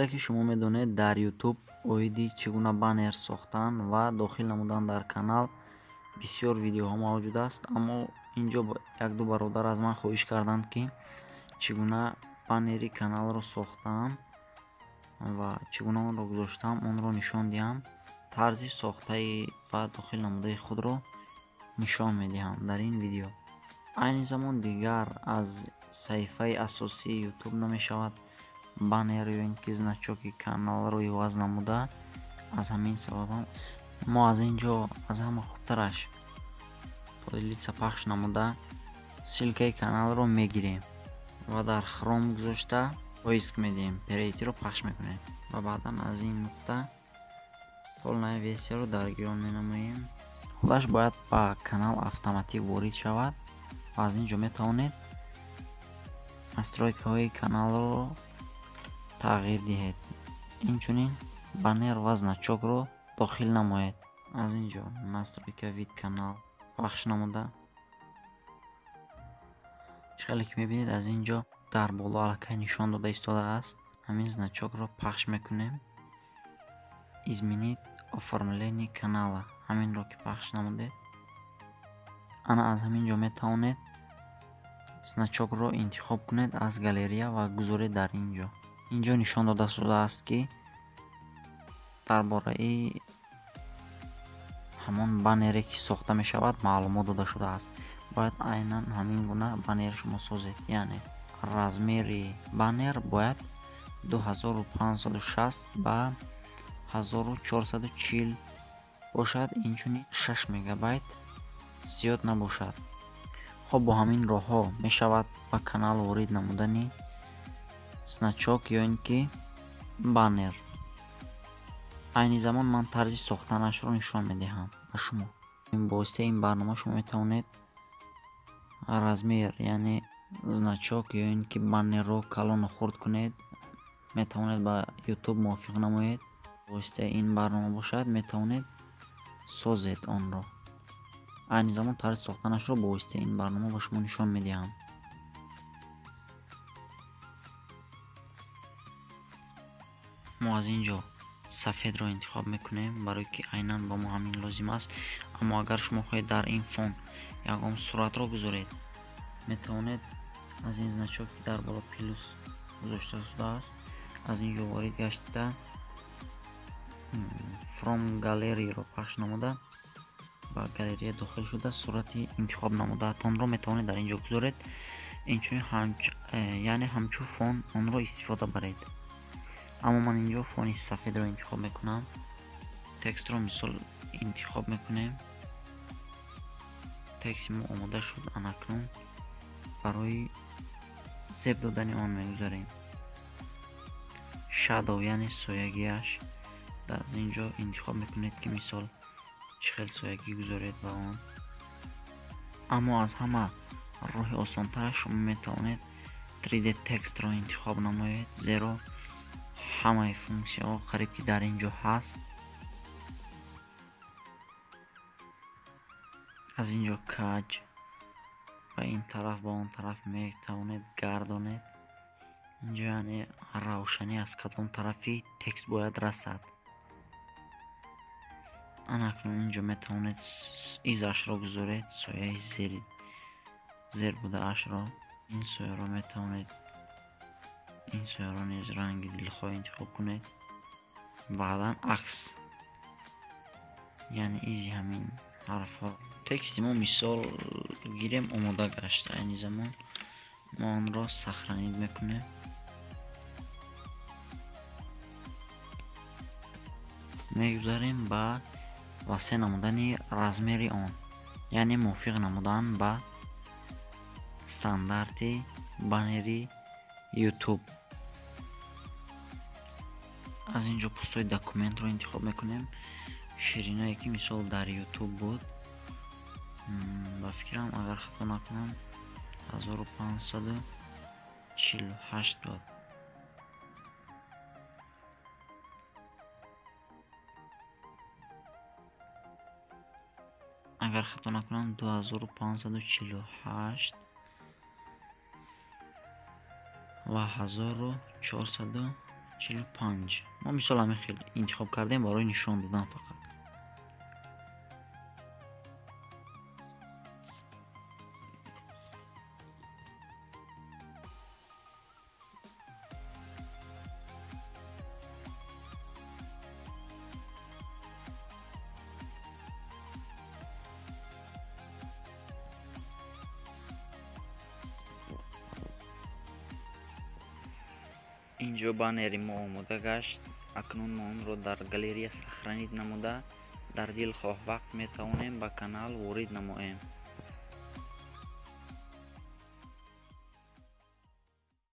ишкале ки шумо медонед, дар YouTube оиди чӣ гуна баннер сохтан ва дохил намудан дар канал бисёр видеоҳо мавҷуд аст. Аммо инҷо як-ду бародар аз ман хоҳиш карданд, ки чӣ гуна баннери каналро сохтам ва чӣ гуна онро гузоштам, онро нишон диҳам. Тарзи сохтаи ва дохил намудаи худро нишон медиҳам дар ин видео. Айни замон дигар аз саҳифаи асосии YouTube намешавад баннер ё ин ки значоки каналро иваз намуда. Аз ҳамин сабабам мо аз инҷо аз ҳама хубтараш подлица пахш намуда ссилкаи каналро мегирем ва дар Chrome гузошта поиск медиҳем, перейти-ро пахш мекунем ва баъдан аз ин нуқта полная версияро дар гирон менамоем. худаш бояд ба канал автоматик ворид шавад ва аз инҷо метавонед настройкаҳои каналро тағйир диҳед. Инчунин баннер ва значокро дохил намоед. Аз инҷо настройка вид канал пахш намуда, ишкале ки мебинед аз инҷо дар боло аллакай нишон дода истодааст. Ҳамин значокро пахш мекунем. Изменид оформление канала, ҳаминро ки пахш намудед. Ана аз ҳамин ҷо метавонед значокро интихоб кунед аз галерея ва гузоред дар инҷо. Инҷо нишон дода шудааст, ки дар бораи ҳамон баннере ки сохта мешавад маълумот дода шудааст. Бояд айнан ҳамин гуна баннер шумо созед. Яъне размери баннер бояд 2560 ба 1440 бошад. Инчунин 6 мегабайт зиёд набошад. хоб бо ҳамин роҳҳо мешавад ба канал ворид намудани значок ё ин ки баннер. айни замон ман тарзи сохтанашро нишон медиҳам ба шумо. Бо воситаи ин барнома шумо метавонед размер, яъне значок ё ин ки баннерро калону хурд кунед. Метавонед ба YouTube мувофиқ намоед. Бо воситаи ин барнома бошад, метавонед созед онро. айни замон тарзи сохтанашро бо воситаи ин барнома ба шумо нишон медиҳам. мо аз инҷо сафедро интихоб мекунем, барои ки айнан ба мо ҳамин лозим аст. Аммо агар шумо хоҳед дар ин фон ягон суратро гузоред, метавонед аз ин значок ки дар боло плюс гузошта шудааст, аз инҷо ворид гашта from gallery-ро пахш намуда ба галерея дохил шуда сурати интихоб намудаатонро метавонед дар инҷо гузоред. Инчунин яъне ҳамчун фон онро истифода баред. аммо ман инҷо фони сафедро интихоб мекунам. Текстро мисол интихоб мекунем. тексти мо омода шуд. Анакнун барои зеб додани он мегузарем. shadow яъне соягиаш дар инҷо интихоб мекунед, ки мисол чӣ хел соягӣ гузоред ба он. аммо аз ҳама роҳи осонтараш шумо метавонед 3D текстро интихоб намоед, зеро ҳамаи функсияҳо қариб ки дар инҷо ҳаст. аз инҷо каҷ ба ин тараф ба он тараф метавонед гардонед. инҷо яъне равшанӣ аз кадом тарафи текст бояд расад. анакнун инҷо метавонед изашро гузоред, сояи зер будаашро. ин сояро метавонед ин сояро низ ранги дилхоҳ интихоб кунед. баъдан акс, яъне изи ҳамин ҳарфҳо. тексти мо мисол гирем омода гашт. айни замон мо онро сахранид мекунем. мегузарем ба васеъ намудани размери он, яъне мувофиқ намудан ба стандарти баннери YouTube. аз инҷо пӯстои документро интихоб мекунем. ширинае ки мисол дар YouTube буд, ба фикрам агар хато накунам 1548 буд. агар хато накунам 2548 ва 1440 45. ما مثال همین خیلی انتخاب کردیم برای نشان دادن فقط. اینجا بانری ما آماده گشت. اکنون ما اون رو در گالری سخرانید نموده در دلخواه وقت میتوانیم به کانال وارد نماییم.